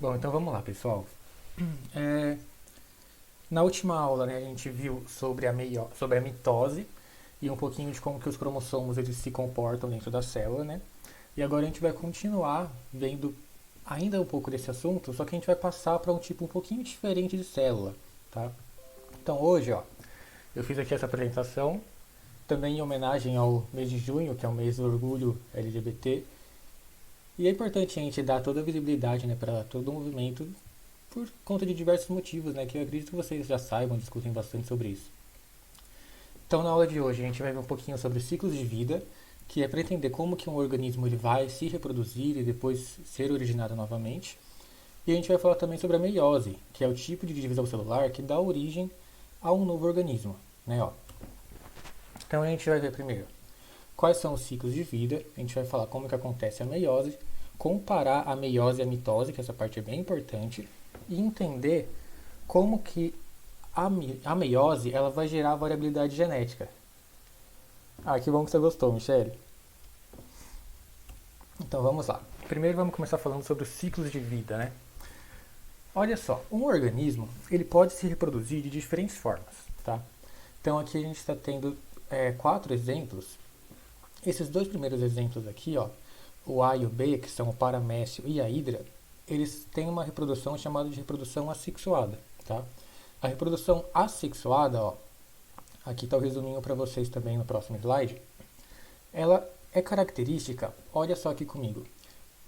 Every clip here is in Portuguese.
Bom, então vamos lá, pessoal. É, Na última aula, né, a gente viu sobre a mitose e um pouquinho de como que os cromossomos eles se comportam dentro da célula, né? E agora a gente vai continuar vendo ainda um pouco desse assunto, só que a gente vai passar para um tipo um pouquinho diferente de célula, tá? Então hoje, ó, eu fiz aqui essa apresentação também em homenagem ao mês de junho, que é o mês do orgulho LGBT. E é importante a gente dar toda a visibilidade, né, para todo o movimento por conta de diversos motivos, né, que eu acredito que vocês já saibam, discutem bastante sobre isso. Então, na aula de hoje, a gente vai ver um pouquinho sobre ciclos de vida, que é para entender como que um organismo ele vai se reproduzir e depois ser originado novamente. E a gente vai falar também sobre a meiose, que é o tipo de divisão celular que dá origem a um novo organismo, né, ó. Então, a gente vai ver primeiro quais são os ciclos de vida, a gente vai falar como que acontece a meiose, comparar a meiose e a mitose, que essa parte é bem importante, e entender como que a meiose ela vai gerar variabilidade genética. Ah, que bom que você gostou, Michele. Então vamos lá. Primeiro vamos começar falando sobre os ciclos de vida, né? Olha só, um organismo ele pode se reproduzir de diferentes formas, tá? Então aqui a gente está tendo quatro exemplos. Esses dois primeiros exemplos aqui, ó, o A e o B, que são o paramécio e a hidra, eles têm uma reprodução chamada de reprodução assexuada, tá? A reprodução assexuada, ó, aqui está o resuminho para vocês também no próximo slide, ela é característica, olha só aqui comigo,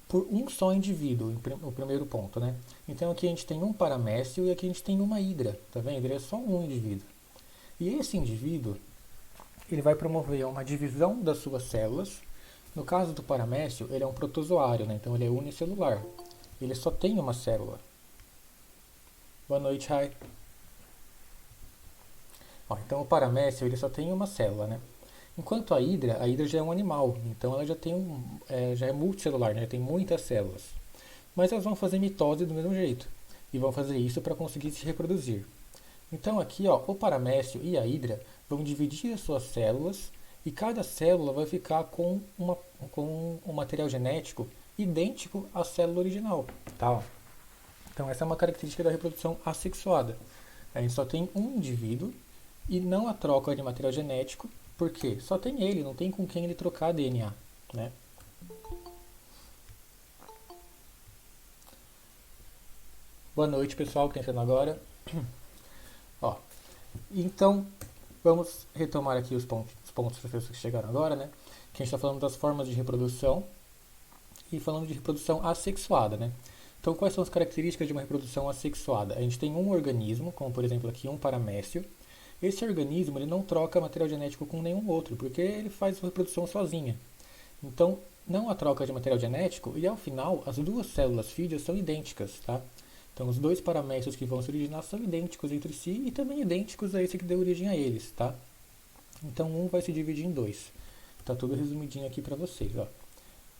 por um só indivíduo, o primeiro ponto, né? Então aqui a gente tem um paramécio e aqui a gente tem uma hidra, tá vendo? Ele é só um indivíduo. E esse indivíduo, ele vai promover uma divisão das suas células. No caso do paramécio, ele é um protozoário, né? Então ele é unicelular. Ele só tem uma célula. Boa noite, Rai. Ó, então o paramécio ele só tem uma célula, né? Enquanto a hidra já é um animal, então ela já tem já é multicelular, né? Tem muitas células. Mas elas vão fazer mitose do mesmo jeito e vão fazer isso para conseguir se reproduzir. Então aqui, ó, o paramécio e a hidra vão dividir as suas células e cada célula vai ficar com um material genético idêntico à célula original, tá? Então essa é uma característica da reprodução assexuada. A gente só tem um indivíduo e não a troca de material genético, porque só tem ele, não tem com quem ele trocar DNA, né? Boa noite, pessoal, que está entrando agora. Ó, então, vamos retomar aqui os pontos que chegaram agora, né? Que a gente está falando das formas de reprodução e falando de reprodução assexuada, né? Então, quais são as características de uma reprodução assexuada? A gente tem um organismo, como por exemplo aqui um paramécio. Esse organismo ele não troca material genético com nenhum outro, porque ele faz a reprodução sozinha. Então, não há troca de material genético e ao final as duas células fídeas são idênticas, tá? Então, os dois paramécios que vão se originar são idênticos entre si e também idênticos a esse que deu origem a eles, tá? Então, um vai se dividir em dois. Tá tudo resumidinho aqui para vocês, ó.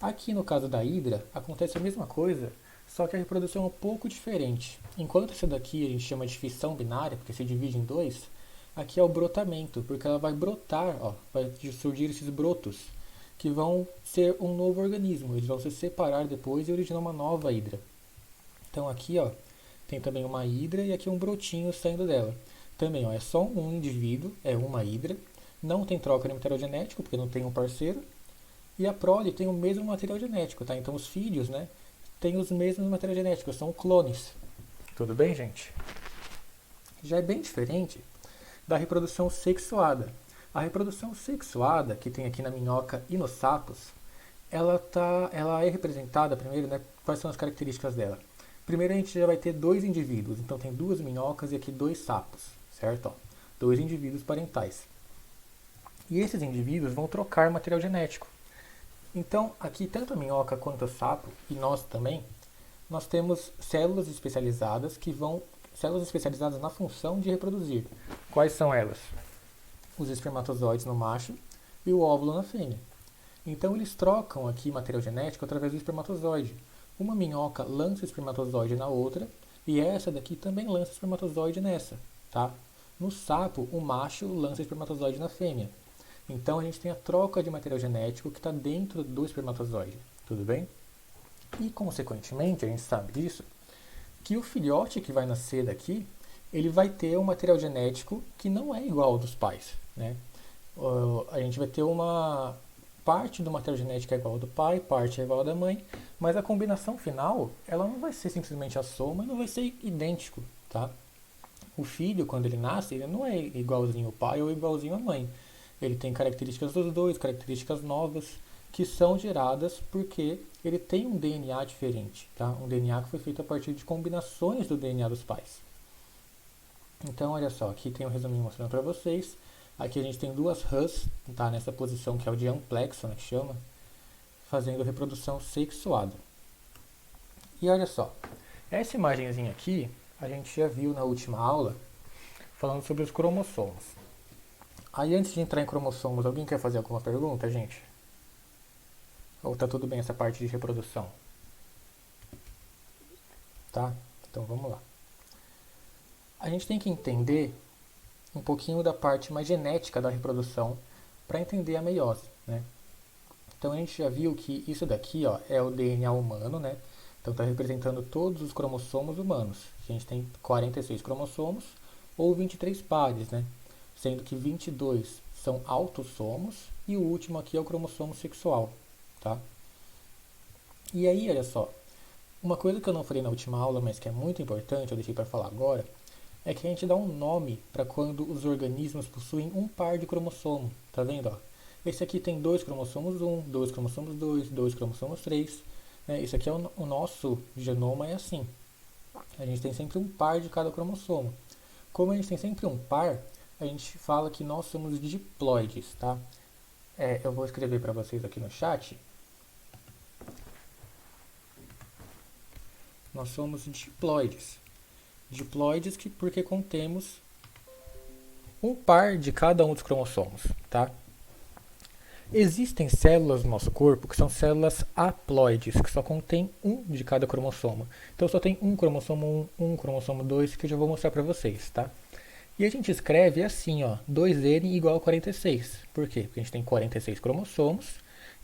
Aqui no caso da hidra, acontece a mesma coisa, só que a reprodução é um pouco diferente. Enquanto essa daqui a gente chama de fissão binária, porque se divide em dois, aqui é o brotamento, porque ela vai brotar, ó, vai surgir esses brotos, que vão ser um novo organismo. Eles vão se separar depois e originar uma nova hidra. Então aqui, ó, tem também uma hidra e aqui um brotinho saindo dela. Também, ó, é só um indivíduo, é uma hidra. Não tem troca de material genético, porque não tem um parceiro. E a prole tem o mesmo material genético, tá? Então os filhos, né, têm os mesmos materiais genéticos, são clones. Tudo bem, gente? Já é bem diferente da reprodução sexuada. A reprodução sexuada, que tem aqui na minhoca e nos sapos, ela é representada, primeiro, né, quais são as características dela? Primeiro a gente já vai ter dois indivíduos, então tem duas minhocas e aqui dois sapos, certo? Ó, dois indivíduos parentais. E esses indivíduos vão trocar material genético. Então, aqui tanto a minhoca quanto o sapo, e nós também, nós temos células especializadas células especializadas na função de reproduzir. Quais são elas? Os espermatozoides no macho e o óvulo na fêmea. Então eles trocam aqui material genético através do espermatozoide. Uma minhoca lança espermatozoide na outra e essa daqui também lança espermatozoide nessa, tá? No sapo, o macho lança espermatozoide na fêmea. Então a gente tem a troca de material genético que está dentro do espermatozoide, tudo bem? E consequentemente, a gente sabe disso, que o filhote que vai nascer daqui, ele vai ter um material genético que não é igual ao dos pais, né? A gente vai ter uma parte do material genético é igual ao do pai, parte é igual ao da mãe, mas a combinação final, ela não vai ser simplesmente a soma, não vai ser idêntico, tá? O filho, quando ele nasce, ele não é igualzinho ao pai ou igualzinho à mãe. Ele tem características dos dois, características novas, que são geradas porque ele tem um DNA diferente, tá? Um DNA que foi feito a partir de combinações do DNA dos pais. Então, olha só, aqui tem um resuminho mostrando para vocês. Aqui a gente tem duas rãs, tá? Nessa posição que é o de amplexo, né, que chama, fazendo reprodução sexuada. E olha só, essa imagenzinha aqui, a gente já viu na última aula, falando sobre os cromossomos. Aí antes de entrar em cromossomos, alguém quer fazer alguma pergunta, gente? Ou tá tudo bem essa parte de reprodução? Tá? Então vamos lá. A gente tem que entender um pouquinho da parte mais genética da reprodução para entender a meiose, né? Então a gente já viu que isso daqui, ó, é o DNA humano, né? Então está representando todos os cromossomos humanos. A gente tem 46 cromossomos ou 23 pares, né? Sendo que 22 são autossomos e o último aqui é o cromossomo sexual, tá? E aí, olha só, uma coisa que eu não falei na última aula, mas que é muito importante, eu deixei para falar agora, é que a gente dá um nome para quando os organismos possuem um par de cromossomo, tá vendo, ó? Esse aqui tem dois cromossomos 1, dois cromossomos 2, dois cromossomos 3, né? Esse aqui é o nosso genoma, é assim. A gente tem sempre um par de cada cromossomo. Como a gente tem sempre um par, a gente fala que nós somos diploides, tá? Eu vou escrever para vocês aqui no chat. Nós somos diploides. Diploides porque contemos um par de cada um dos cromossomos, tá? Existem células no nosso corpo que são células haploides, que só contém um de cada cromossomo. Então só tem um cromossomo 1, um cromossomo 2, que eu já vou mostrar para vocês, tá? E a gente escreve assim, ó, 2N igual a 46. Por quê? Porque a gente tem 46 cromossomos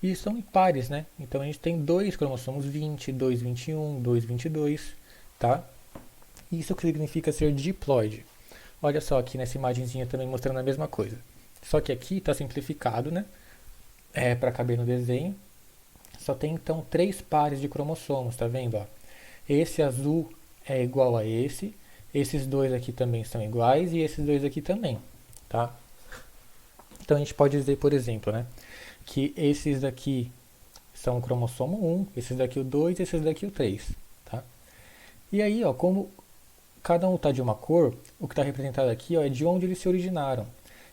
e são em pares, né? Então a gente tem dois cromossomos 20, 2, 21, 2, 22, tá? Isso que significa ser diploide. Olha só aqui nessa imagenzinha também mostrando a mesma coisa. Só que aqui está simplificado, né? Para caber no desenho. Só tem então 3 pares de cromossomos, tá vendo? Ó? Esse azul é igual a esse. Esses dois aqui também são iguais e esses dois aqui também, tá? Então a gente pode dizer, por exemplo, né, que esses daqui são o cromossomo 1, esses daqui o 2 e esses daqui o 3, tá? E aí, ó, como cada um está de uma cor, o que está representado aqui, ó, é de onde eles se originaram.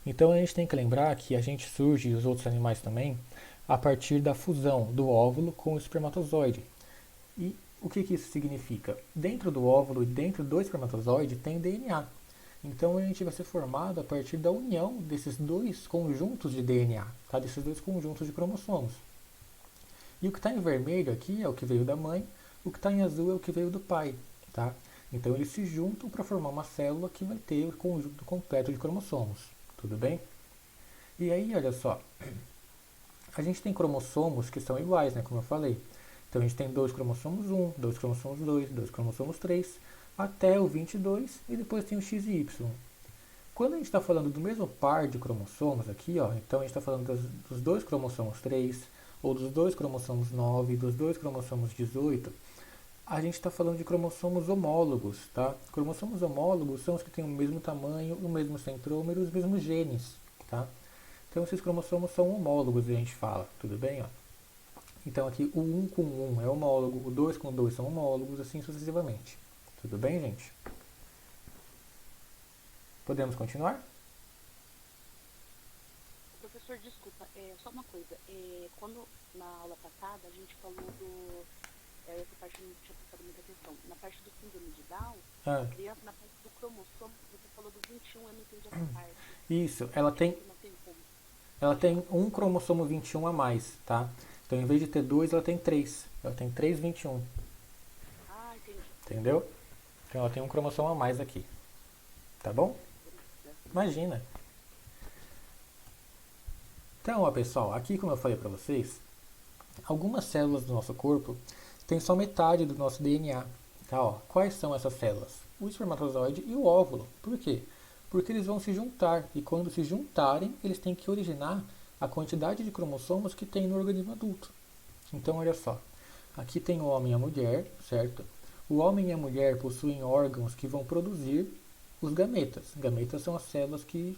Então a gente tem que lembrar que a gente surge, e os outros animais também, a partir da fusão do óvulo com o espermatozoide. E o que isso significa? Dentro do óvulo e dentro do espermatozoide tem DNA. Então a gente vai ser formado a partir da união desses dois conjuntos de DNA, tá? Desses dois conjuntos de cromossomos. E o que está em vermelho aqui é o que veio da mãe, o que está em azul é o que veio do pai, tá? Então eles se juntam para formar uma célula que vai ter o conjunto completo de cromossomos, tudo bem? E aí, olha só, a gente tem cromossomos que são iguais, né, como eu falei. Então a gente tem dois cromossomos 1, dois cromossomos 2, dois cromossomos 3, até o 22 e depois tem o X e Y. Quando a gente está falando do mesmo par de cromossomos aqui, ó, então a gente está falando dos dois cromossomos 3, ou dos dois cromossomos 9, dos dois cromossomos 18, a gente está falando de cromossomos homólogos, tá? Cromossomos homólogos são os que têm o mesmo tamanho, o mesmo centrômero, os mesmos genes, tá? Então esses cromossomos são homólogos, a gente fala, tudo bem, ó? Então aqui o 1 com 1 é homólogo, o 2 com 2 são homólogos, assim sucessivamente. Tudo bem, gente? Podemos continuar? Professor, desculpa, só uma coisa. Quando na aula passada a gente falou essa parte não tinha prestado muita atenção. Na parte do síndrome de Down, a criança, na parte do cromossomo, você falou do 21, eu não entendi essa parte. Isso, ela tem um cromossomo 21 a mais, tá? Então, em vez de ter 2, ela tem 3. Ela tem 3, 21. Ah, entendi. Entendeu? Então, ela tem um cromossomo a mais aqui. Tá bom? Imagina. Então, ó, pessoal, aqui como eu falei pra vocês, algumas células do nosso corpo têm só metade do nosso DNA, Tá, ó. Quais são essas células? O espermatozoide e o óvulo. Por quê? Porque eles vão se juntar e quando se juntarem, eles têm que originar a quantidade de cromossomos que tem no organismo adulto. Então, olha só. Aqui tem o homem e a mulher, certo? O homem e a mulher possuem órgãos que vão produzir os gametas. Gametas são as células que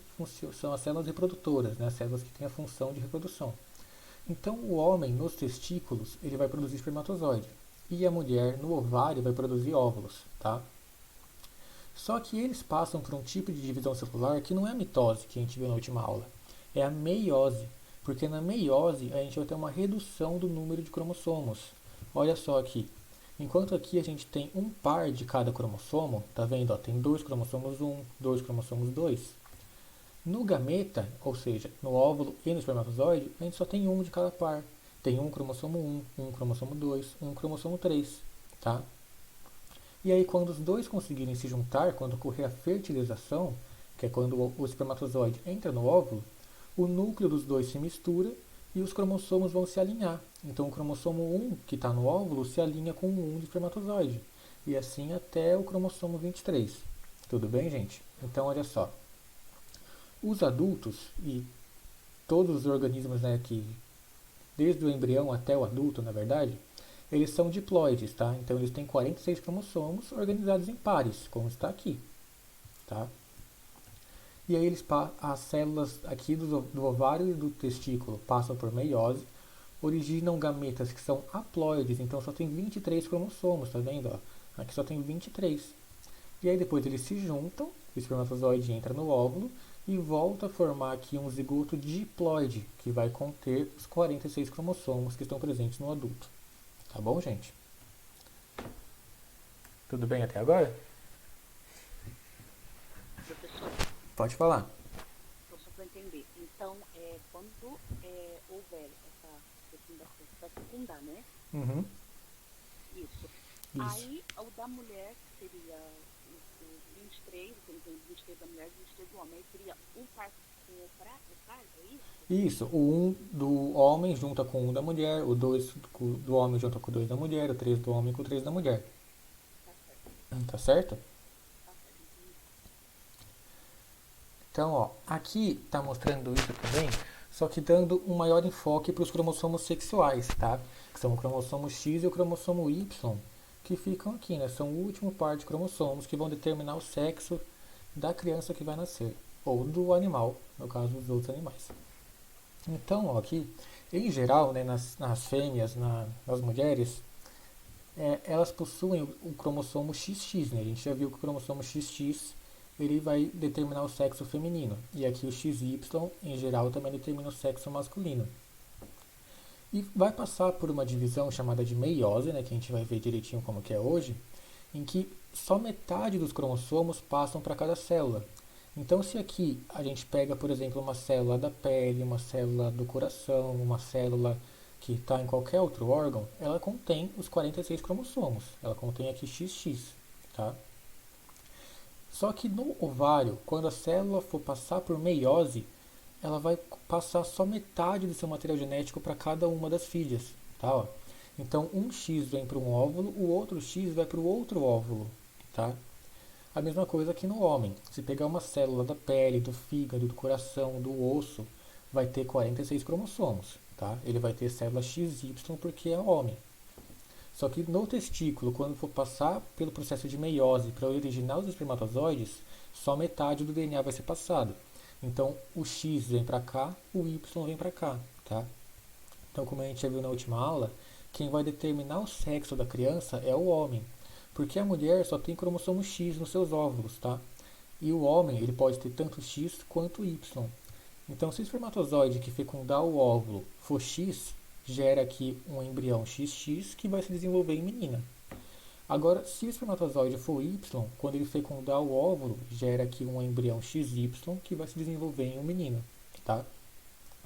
são as células reprodutoras, né? As células que têm a função de reprodução. Então, o homem, nos testículos, ele vai produzir espermatozoide. E a mulher, no ovário, vai produzir óvulos, tá? Só que eles passam por um tipo de divisão celular que não é a mitose, que a gente viu na última aula. É a meiose. Porque na meiose, a gente vai ter uma redução do número de cromossomos. Olha só aqui. Enquanto aqui a gente tem um par de cada cromossomo, tá vendo? Ó, tem dois cromossomos 1, dois cromossomos 2. No gameta, ou seja, no óvulo e no espermatozoide, a gente só tem um de cada par. Tem um cromossomo 1, um cromossomo 2, um cromossomo 3, tá? E aí quando os dois conseguirem se juntar, quando ocorrer a fertilização, que é quando o espermatozoide entra no óvulo, o núcleo dos dois se mistura e os cromossomos vão se alinhar. Então o cromossomo 1 que está no óvulo se alinha com o 1 do espermatozoide. E assim até o cromossomo 23. Tudo bem, gente? Então olha só. Os adultos e todos os organismos, né, que desde o embrião até o adulto, na verdade, eles são diploides, tá? Então eles têm 46 cromossomos organizados em pares, como está aqui, tá? E aí as células aqui do ovário e do testículo passam por meiose, originam gametas que são haploides, então só tem 23 cromossomos, tá vendo? Ó? Aqui só tem 23. E aí depois eles se juntam, o espermatozoide entra no óvulo e volta a formar aqui um zigoto diploide, que vai conter os 46 cromossomos que estão presentes no adulto. Tá bom, gente? Tudo bem até agora? Professor? Pode falar. Só para entender. Então, quando houver essa fecundação, vai fecundar, né? Uhum. Isso. Aí, o da mulher seria o 23, o 23 da mulher e o 23 do homem. Aí seria um par com o par, é isso? Isso, o 1 do homem junta com o 1 da mulher, o 2 do homem junta com o 2 da mulher, o 3 do homem com o 3 da mulher. Tá certo. Tá certo? Tá certo. Então, ó, aqui tá mostrando isso também, só que dando um maior enfoque para os cromossomos sexuais, tá? Que são o cromossomo X e o cromossomo Y, que ficam aqui, né? São o último par de cromossomos que vão determinar o sexo da criança que vai nascer, ou do animal, no caso dos outros animais. Então, ó, aqui, em geral, né, nas fêmeas, nas mulheres, elas possuem o cromossomo XX, né? A gente já viu que o cromossomo XX ele vai determinar o sexo feminino. E aqui o XY, em geral, também determina o sexo masculino. E vai passar por uma divisão chamada de meiose, né, que a gente vai ver direitinho como que é hoje, em que só metade dos cromossomos passam para cada célula. Então, se aqui a gente pega, por exemplo, uma célula da pele, uma célula do coração, uma célula que está em qualquer outro órgão, ela contém os 46 cromossomos. Ela contém aqui XX, tá? Só que no ovário, quando a célula for passar por meiose, ela vai passar só metade do seu material genético para cada uma das filhas, tá? Ó. Então, um X vem para um óvulo, o outro X vai para o outro óvulo, tá? A mesma coisa aqui no homem. Se pegar uma célula da pele, do fígado, do coração, do osso, vai ter 46 cromossomos, tá? Ele vai ter célula XY porque é homem. Só que no testículo, quando for passar pelo processo de meiose para originar os espermatozoides, só metade do DNA vai ser passado. Então o X vem para cá, o Y vem para cá, tá? Então, como a gente já viu na última aula, quem vai determinar o sexo da criança é o homem, porque a mulher só tem cromossomo X nos seus óvulos, tá? E o homem, ele pode ter tanto X quanto Y. Então, se o espermatozoide que fecundar o óvulo for X, gera aqui um embrião XX que vai se desenvolver em menina. Agora, se o espermatozoide for Y, quando ele fecundar o óvulo, gera aqui um embrião XY que vai se desenvolver em um menino, tá?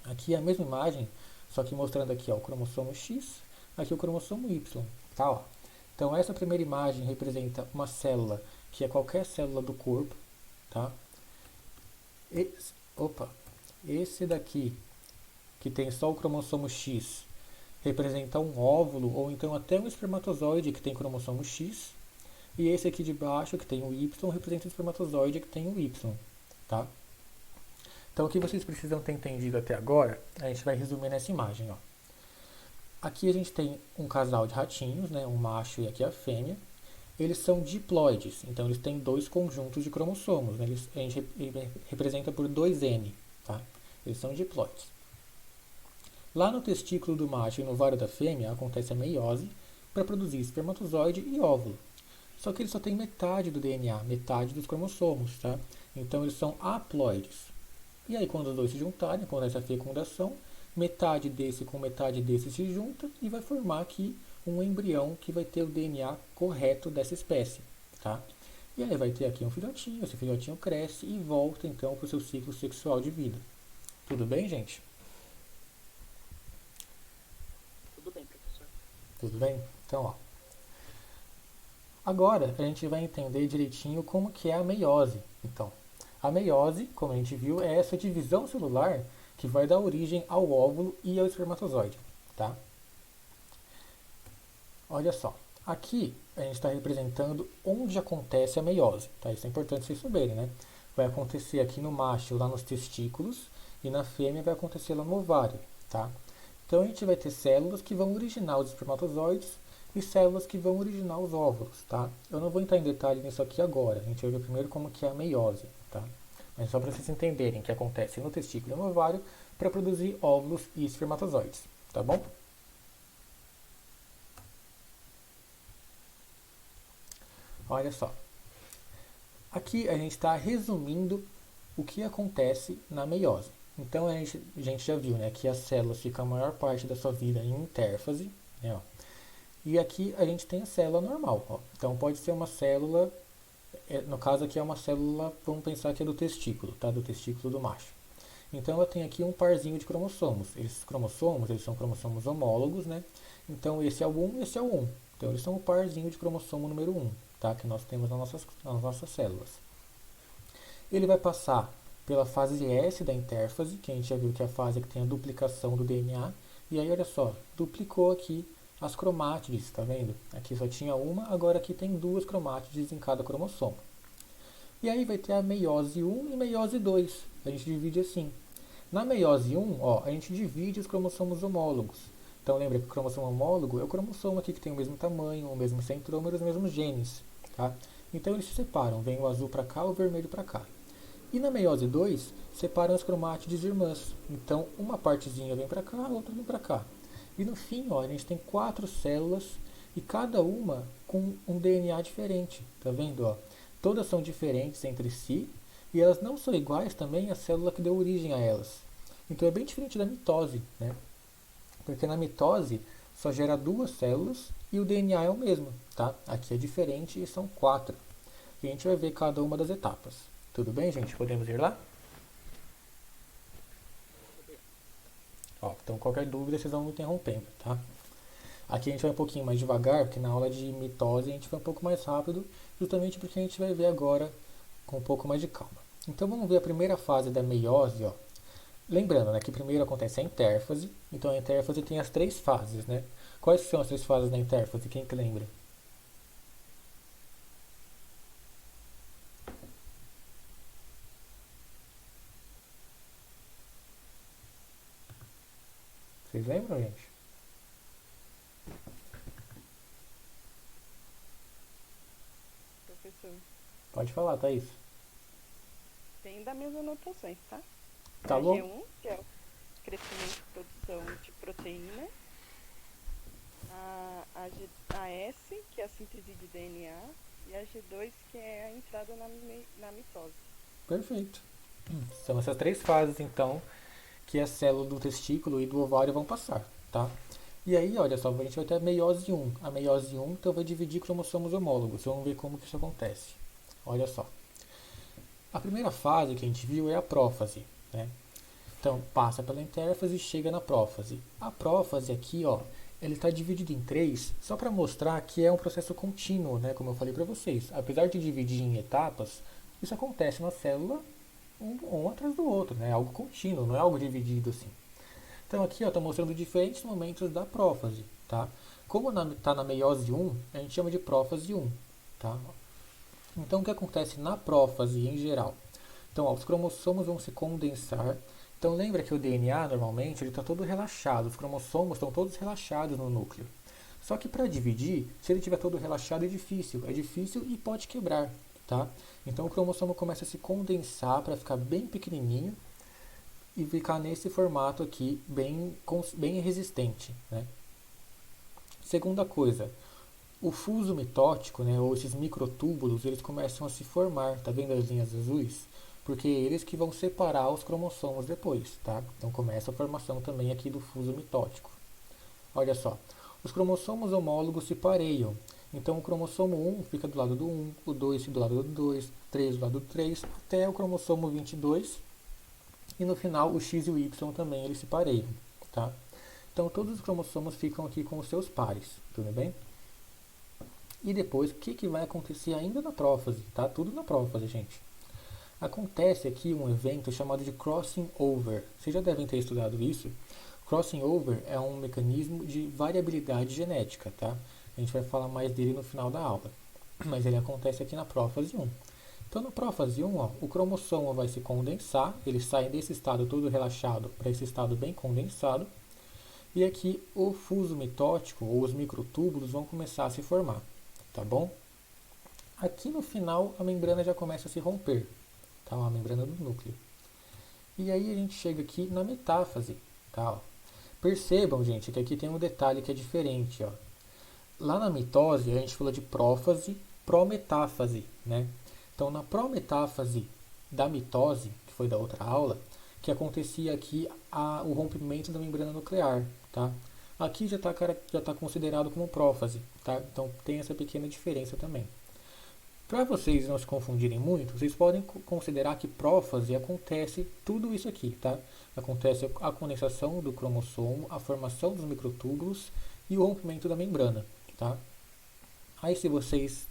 Aqui é a mesma imagem, só que mostrando aqui ó, o cromossomo X, aqui o cromossomo Y, tá? Ó. Então essa primeira imagem representa uma célula, que é qualquer célula do corpo, tá? Esse daqui, que tem só o cromossomo X, representa um óvulo ou então até um espermatozoide que tem cromossomo X. E esse aqui de baixo, que tem o Y, representa o espermatozoide que tem o Y, tá? Então, o que vocês precisam ter entendido até agora, a gente vai resumir nessa imagem, ó. Aqui a gente tem um casal de ratinhos, né, um macho e aqui a fêmea. Eles são diploides, então eles têm dois conjuntos de cromossomos, né? A gente representa por 2N, tá? Eles são diploides. Lá no testículo do macho e no ovário da fêmea acontece a meiose para produzir espermatozoide e óvulo. Só que eles só têm metade do DNA, metade dos cromossomos, tá? Então eles são haploides. E aí quando os dois se juntarem, acontece a fecundação, metade desse com metade desse se junta e vai formar aqui um embrião que vai ter o DNA correto dessa espécie, tá? E aí vai ter aqui um filhotinho, esse filhotinho cresce e volta então para o seu ciclo sexual de vida. Tudo bem, gente? Tudo bem, professor. Tudo bem? Então, ó. Agora a gente vai entender direitinho como que é a meiose. Então, a meiose, como a gente viu, é essa divisão celular que vai dar origem ao óvulo e ao espermatozoide, tá? Olha só, aqui a gente está representando onde acontece a meiose, tá? Isso é importante vocês saberem, né? Vai acontecer aqui no macho, lá nos testículos, e na fêmea vai acontecer lá no ovário, tá? Então a gente vai ter células que vão originar os espermatozoides e células que vão originar os óvulos, tá? Eu não vou entrar em detalhe nisso aqui agora, a gente vai ver primeiro como que é a meiose, tá? Mas só para vocês entenderem que acontece no testículo e no ovário para produzir óvulos e espermatozoides, tá bom? Olha só. Aqui a gente está resumindo o que acontece na meiose. Então a gente já viu, né, que as células ficam a maior parte da sua vida em intérfase, né, ó. E aqui a gente tem a célula normal, ó. Então pode ser uma célula, no caso aqui é uma célula, vamos pensar que é do testículo, tá? Do testículo do macho. Então eu tenho aqui um parzinho de cromossomos. Esses cromossomos, eles são cromossomos homólogos, né? Então esse é o 1, esse é o 1. Então eles são o parzinho de cromossomo número 1, tá? Que nós temos nas nossas células. Ele vai passar pela fase S da intérfase, que a gente já viu que é a fase que tem a duplicação do DNA. E aí, olha só, duplicou aqui as cromátides, tá vendo? Aqui só tinha uma, agora aqui tem duas cromátides em cada cromossomo. E aí vai ter a meiose 1 e meiose 2. A gente divide assim. Na meiose 1, ó, a gente divide os cromossomos homólogos. Então lembra que o cromossomo homólogo é o cromossomo aqui que tem o mesmo tamanho, o mesmo centrômero, os mesmos genes, tá? Então eles se separam, vem o azul para cá, o vermelho para cá. E na meiose 2, separam as cromátides irmãs. Então uma partezinha vem para cá, a outra vem para cá. E no fim, ó, a gente tem 4 células e cada uma com um DNA diferente, tá vendo, ó? Todas são diferentes entre si e elas não são iguais também à célula que deu origem a elas. Então é bem diferente da mitose, né? Porque na mitose só gera 2 células e o DNA é o mesmo, tá? Aqui é diferente e são 4. E a gente vai ver cada uma das etapas. Tudo bem, gente? Podemos ir lá? Ó, então qualquer dúvida vocês vão me interrompendo, tá? Aqui a gente vai um pouquinho mais devagar, porque na aula de mitose a gente vai um pouco mais rápido, justamente porque a gente vai ver agora com um pouco mais de calma. Então vamos ver a primeira fase da meiose, ó. Lembrando, né, que primeiro acontece a intérfase, então a intérfase tem as 3 fases, né? Quais são as 3 fases da intérfase? Quem que lembra? Vocês lembram, gente? Professor, Pode falar, Thaís. tem das minhas anotações, tá? Tá A bom? G1, que é o crescimento e produção de proteína. A S, que é a síntese de DNA. E a G2, que é a entrada na mitose. Perfeito. São essas 3 fases, então, que a célula do testículo e do ovário vão passar, tá? E aí, olha só, a gente vai ter a meiose 1. A meiose 1, então, vai dividir cromossomos homólogos. Vamos ver como que isso acontece. Olha só. A primeira fase que a gente viu é a prófase, né? Então, passa pela intérfase e chega na prófase. A prófase aqui, ó, ele está dividido em 3, só para mostrar que é um processo contínuo, né? Como eu falei para vocês. Apesar de dividir em etapas, isso acontece na célula um atrás do outro, né? É algo contínuo, não é algo dividido assim. Então aqui está mostrando diferentes momentos da prófase, tá? Como está na meiose 1, a gente chama de prófase 1, tá? Então, o que acontece na prófase em geral? Então, ó, os cromossomos vão se condensar. Então, lembra que o DNA, normalmente, ele está todo relaxado. Os cromossomos estão todos relaxados no núcleo. Só que para dividir, se ele estiver todo relaxado, é difícil. É difícil e pode quebrar, tá? Então, o cromossomo começa a se condensar para ficar bem pequenininho e ficar nesse formato aqui, bem resistente, né? Segunda coisa, o fuso mitótico, né, ou esses microtúbulos, eles começam a se formar, tá vendo as linhas azuis? Porque eles que vão separar os cromossomos depois, tá? Então começa a formação também aqui do fuso mitótico. Olha só, os cromossomos homólogos se pareiam. Então o cromossomo 1 fica do lado do 1, o 2 do lado do 2, o 3 do lado do 3, até o cromossomo 22. E no final o X e o Y também eles se pareiam, tá? Então todos os cromossomos ficam aqui com os seus pares, tudo bem? E depois, o que vai acontecer ainda na prófase? Tá tudo na prófase, gente. Acontece aqui um evento chamado de crossing over. Vocês já devem ter estudado isso. Crossing over é um mecanismo de variabilidade genética, tá? A gente vai falar mais dele no final da aula. Mas ele acontece aqui na prófase 1. Então, na prófase 1, ó, o cromossomo vai se condensar. Ele sai desse estado todo relaxado para esse estado bem condensado. E aqui o fuso mitótico, ou os microtúbulos, vão começar a se formar. Tá bom? Aqui no final a membrana já começa a se romper, tá? A membrana do núcleo. E aí a gente chega aqui na metáfase, tá? Ó. Percebam, gente, que aqui tem um detalhe que é diferente, ó. Lá na mitose a gente falou de prófase, prometáfase, né? Então na prometáfase da mitose, que foi da outra aula, que acontecia aqui o rompimento da membrana nuclear, tá? Aqui já tá considerado como prófase, tá? Então tem essa pequena diferença também. Para vocês não se confundirem muito, vocês podem considerar que prófase acontece tudo isso aqui, tá? Acontece a condensação do cromossomo, a formação dos microtúbulos e o rompimento da membrana, tá? Aí se vocês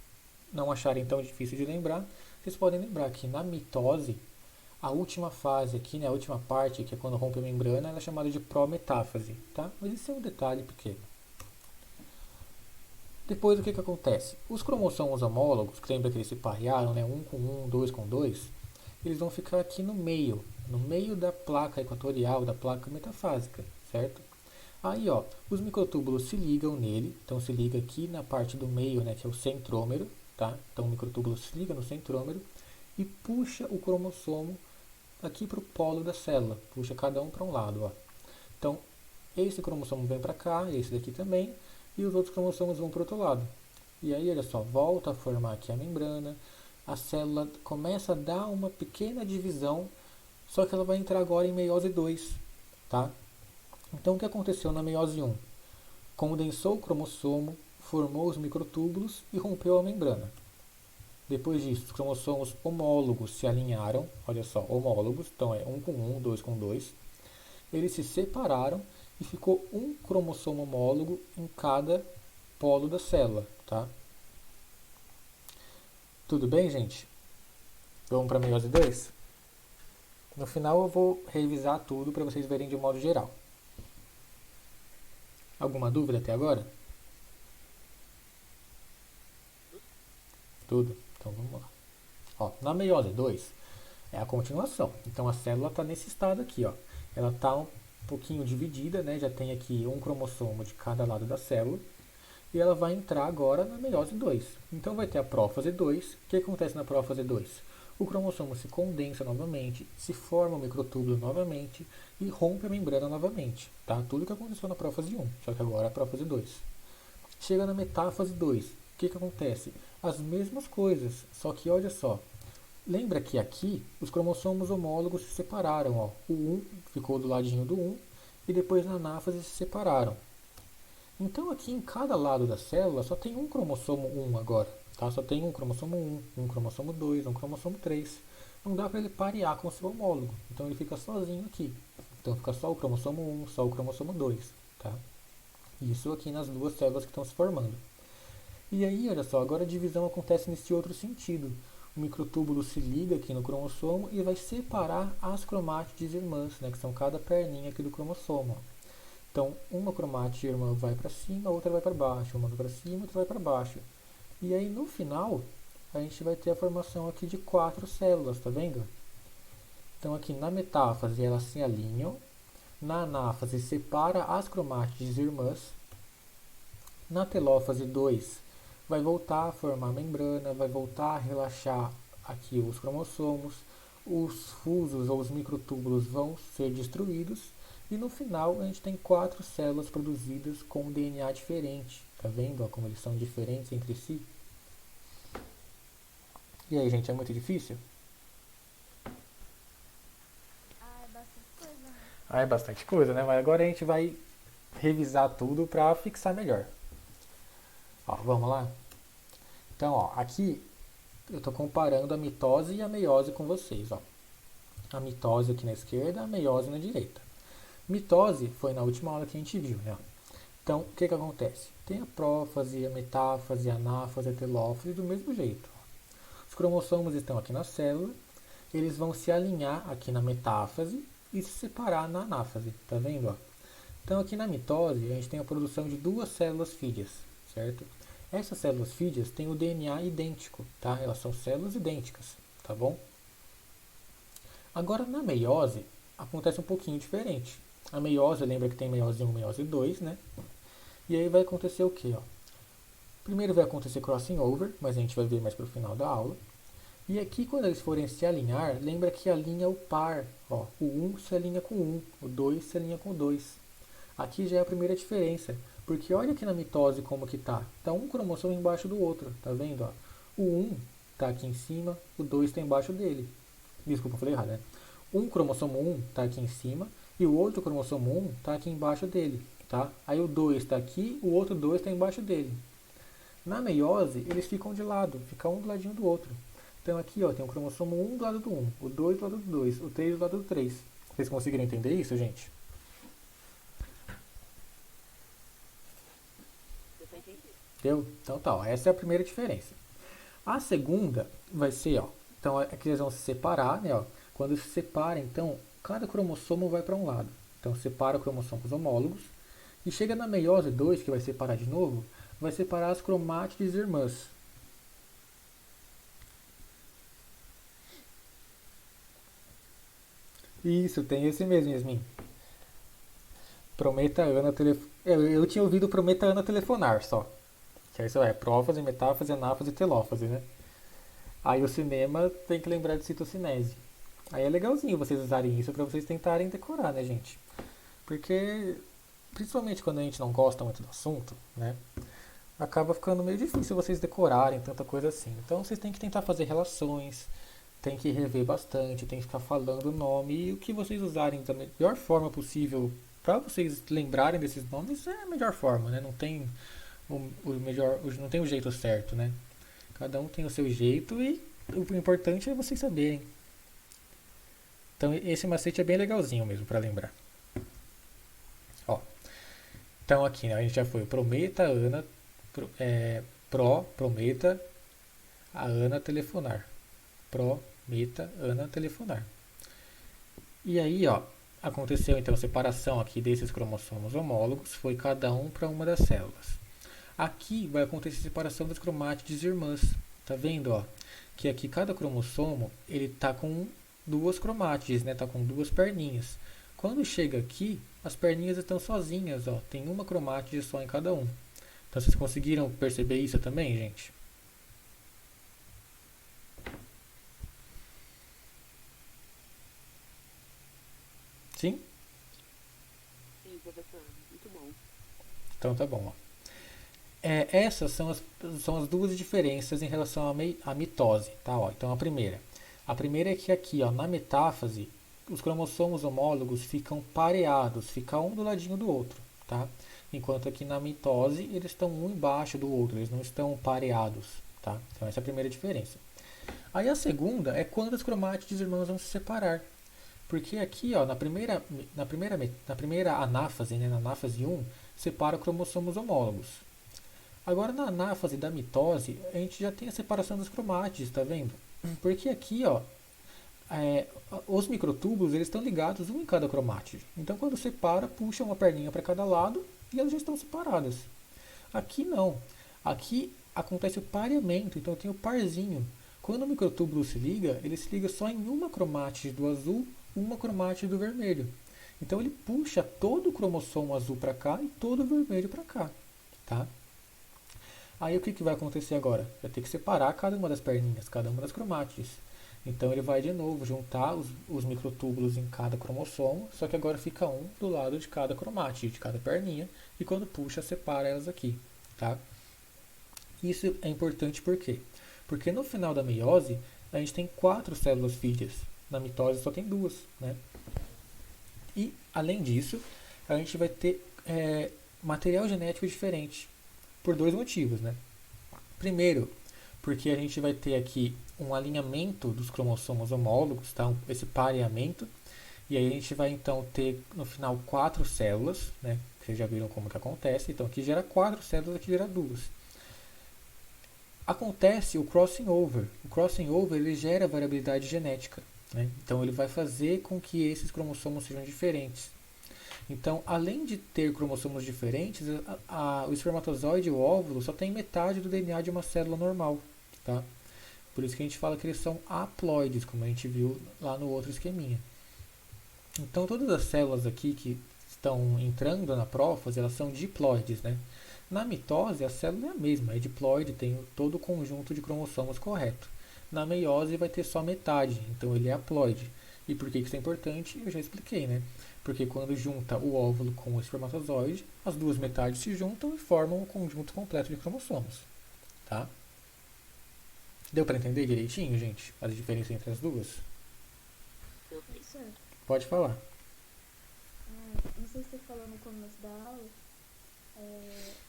não acharem tão difícil de lembrar, vocês podem lembrar que na mitose, a última fase aqui, né, a última parte, que é quando rompe a membrana, ela é chamada de prometáfase, tá? Mas isso é um detalhe pequeno. Depois o que acontece? Os cromossomos homólogos, que lembra que eles se parearam, né, 1 com 1, 2 com 2, eles vão ficar aqui no meio da placa equatorial, da placa metafásica, certo? Aí, ó, os microtúbulos se ligam nele, então se liga aqui na parte do meio, né, que é o centrômero, tá? Então o microtúbulo se liga no centrômero e puxa o cromossomo aqui para o polo da célula, puxa cada um para um lado, ó. Então, esse cromossomo vem para cá, esse daqui também, e os outros cromossomos vão para o outro lado. E aí, olha só, volta a formar aqui a membrana, a célula começa a dar uma pequena divisão, só que ela vai entrar agora em meiose 2, tá? Então, o que aconteceu na meiose 1? Condensou o cromossomo, formou os microtúbulos e rompeu a membrana. Depois disso, os cromossomos homólogos se alinharam, olha só, homólogos, então é 1 com 1, 2 com 2. Eles se separaram e ficou um cromossomo homólogo em cada polo da célula, tá? Tudo bem, gente? Vamos para a meiose 2? No final eu vou revisar tudo para vocês verem de um modo geral. Alguma dúvida até agora? Tudo? Então vamos lá. Ó, na meiose 2 é a continuação. Então a célula está nesse estado aqui, ó. Ela está um pouquinho dividida, né? Já tem aqui um cromossomo de cada lado da célula. E ela vai entrar agora na meiose 2. Então vai ter a prófase 2. O que acontece na prófase 2? O cromossomo se condensa novamente, se forma o microtúbulo novamente e rompe a membrana novamente. Tá? Tudo que aconteceu na prófase 1, só que agora é a prófase 2. Chega na metáfase 2. O que acontece? As mesmas coisas, só que olha só. Lembra que aqui os cromossomos homólogos se separaram. Ó. O 1 ficou do ladinho do 1 e depois na anáfase se separaram. Então aqui em cada lado da célula só tem um cromossomo 1 agora. Tá? Só tem um cromossomo 1, um cromossomo 2, um cromossomo 3. Não dá para ele parear com o seu homólogo. Então ele fica sozinho aqui. Então fica só o cromossomo 1, só o cromossomo 2. Tá? Isso aqui nas duas células que estão se formando. E aí, olha só, agora a divisão acontece nesse outro sentido. O microtúbulo se liga aqui no cromossomo e vai separar as cromátides irmãs, né, que são cada perninha aqui do cromossomo. Então, uma cromátide irmã vai para cima, a outra vai para baixo, uma vai para cima, outra vai para baixo. E aí no final, a gente vai ter a formação aqui de 4 células, tá vendo? Então aqui na metáfase elas se alinham, na anáfase separa as cromátides irmãs, na telófase 2 vai voltar a formar a membrana, vai voltar a relaxar aqui os cromossomos, os fusos ou os microtúbulos vão ser destruídos e no final a gente tem 4 células produzidas com um DNA diferente. Tá vendo como eles são diferentes entre si? E aí, gente, é muito difícil? Ah, é bastante coisa, né? Ah, é bastante coisa, né? Mas agora a gente vai revisar tudo para fixar melhor. Ó, vamos lá? Então, ó, aqui eu estou comparando a mitose e a meiose com vocês, ó. A mitose aqui na esquerda, a meiose na direita. Mitose foi na última aula que a gente viu, né? Então, o que acontece? Tem a prófase, a metáfase, a anáfase, a telófase do mesmo jeito. Os cromossomos estão aqui na célula, eles vão se alinhar aqui na metáfase e se separar na anáfase, tá vendo? Ó? Então, aqui na mitose, a gente tem a produção de 2 células fídeas, certo? Essas células fídeas têm o DNA idêntico, tá? Elas são células idênticas, tá bom? Agora, na meiose, acontece um pouquinho diferente. A meiose, lembra que tem meiose 1 e meiose 2, né? E aí vai acontecer o quê? Ó? Primeiro vai acontecer crossing over, mas a gente vai ver mais para o final da aula. E aqui, quando eles forem se alinhar, lembra que alinha o par. Ó, o 1 se alinha com o 1, o 2 se alinha com o 2. Aqui já é a primeira diferença, porque olha aqui na mitose como que tá. Tá um cromossomo embaixo do outro, tá vendo? Ó? O 1 tá aqui em cima, o 2 está embaixo dele. Desculpa, eu falei errado, né? Um cromossomo 1 tá aqui em cima e o outro cromossomo 1 tá aqui embaixo dele, tá? Aí o 2 está aqui, o outro 2 está embaixo dele. Na meiose, eles ficam de lado, ficam um do ladinho do outro. Então aqui ó, tem o cromossomo 1 do lado do 1, o 2 do lado do 2, o 3 do lado do 3. Vocês conseguiram entender isso, gente? Entendeu? Então tá, ó, essa é a primeira diferença. A segunda vai ser, ó, então aqui eles vão se separar, né, ó. Quando se separa, então, cada cromossomo vai para um lado. Então separa cromossomos homólogos. E chega na meiose 2, que vai separar de novo, vai separar as cromátides irmãs. Isso, tem esse mesmo, Yasmin. Prometa Ana telefonar. Eu tinha ouvido Prometa Ana telefonar só. Que isso é prófase, metáfase, anáfase e telófase, né? Aí o cinema tem que lembrar de citocinese. Aí é legalzinho vocês usarem isso para vocês tentarem decorar, né, gente? Porque, principalmente quando a gente não gosta muito do assunto, né? Acaba ficando meio difícil vocês decorarem tanta coisa assim. Então vocês têm que tentar fazer relações, tem que rever bastante, tem que ficar falando o nome e o que vocês usarem da melhor forma possível para vocês lembrarem desses nomes é a melhor forma, né? Não tem o melhor, não tem o jeito certo, né? Cada um tem o seu jeito e o importante é vocês saberem. Então esse macete é bem legalzinho mesmo para lembrar. Ó, então aqui, né, a gente já foi Prometa, Ana, Prometa, a Ana telefonar. Prometa, Ana telefonar. E aí, ó, aconteceu então a separação aqui desses cromossomos homólogos, foi cada um para uma das células. Aqui vai acontecer a separação das cromátides irmãs. Tá vendo, ó? Que aqui cada cromossomo, ele tá com 2 cromátides, né? Tá com 2 perninhas. Quando chega aqui, as perninhas estão sozinhas, ó. Tem uma cromátide só em cada um. Então vocês conseguiram perceber isso também, gente? Sim? Sim, professor. Muito bom. Então tá bom, ó. Essas são as 2 diferenças em relação à mitose, tá? Ó, então a primeira é que aqui, ó, na metáfase, os cromossomos homólogos ficam pareados, ficam um do ladinho do outro, tá? Enquanto aqui na mitose eles estão um embaixo do outro, eles não estão pareados, tá? Então essa é a primeira diferença. Aí a segunda é quando as cromátides irmãs vão se separar. Porque aqui, ó, na primeira anáfase, né, na anáfase 1, separa cromossomos homólogos. Agora na anáfase da mitose, a gente já tem a separação das cromátides, tá vendo? Porque aqui, ó, os microtúbulos eles estão ligados um em cada cromátide. Então quando separa, puxa uma perninha para cada lado e elas já estão separadas. Aqui não. Aqui acontece o pareamento, então tem o parzinho. Quando o microtúbulo se liga, ele se liga só em uma cromátide do azul, uma cromátide do vermelho. Então ele puxa todo o cromossomo azul para cá e todo o vermelho para cá, tá? Aí o que vai acontecer agora? Vai ter que separar cada uma das perninhas, cada uma das cromátides. Então ele vai de novo juntar os microtúbulos em cada cromossomo, só que agora fica um do lado de cada cromátide, de cada perninha, e quando puxa, separa elas aqui, tá? Isso é importante por quê? Porque no final da meiose, a gente tem 4 células filhas. Na mitose só tem 2, né? E, além disso, a gente vai ter material genético diferente, por 2 motivos, né? Primeiro, porque a gente vai ter aqui um alinhamento dos cromossomos homólogos, tá? Esse pareamento, e aí a gente vai então ter no final 4 células, né? Vocês já viram como que acontece, então aqui gera 4 células, aqui gera 2. Acontece o crossing over. O crossing over ele gera variabilidade genética, né? Então ele vai fazer com que esses cromossomos sejam diferentes. Então, além de ter cromossomos diferentes, o espermatozoide e o óvulo só tem metade do DNA de uma célula normal, tá? Por isso que a gente fala que eles são haploides, como a gente viu lá no outro esqueminha. Então, todas as células aqui que estão entrando na prófase, elas são diploides, né? Na mitose, a célula é a mesma, é diploide, tem todo o conjunto de cromossomos correto. Na meiose vai ter só metade, então ele é haploide. E por que isso é importante? Eu já expliquei, né? Porque quando junta o óvulo com o espermatozoide, as duas metades se juntam e formam um conjunto completo de cromossomos. Tá? Deu para entender direitinho, gente? A diferença entre as duas? Professor, Pode falar. não sei se você falou no começo da aula,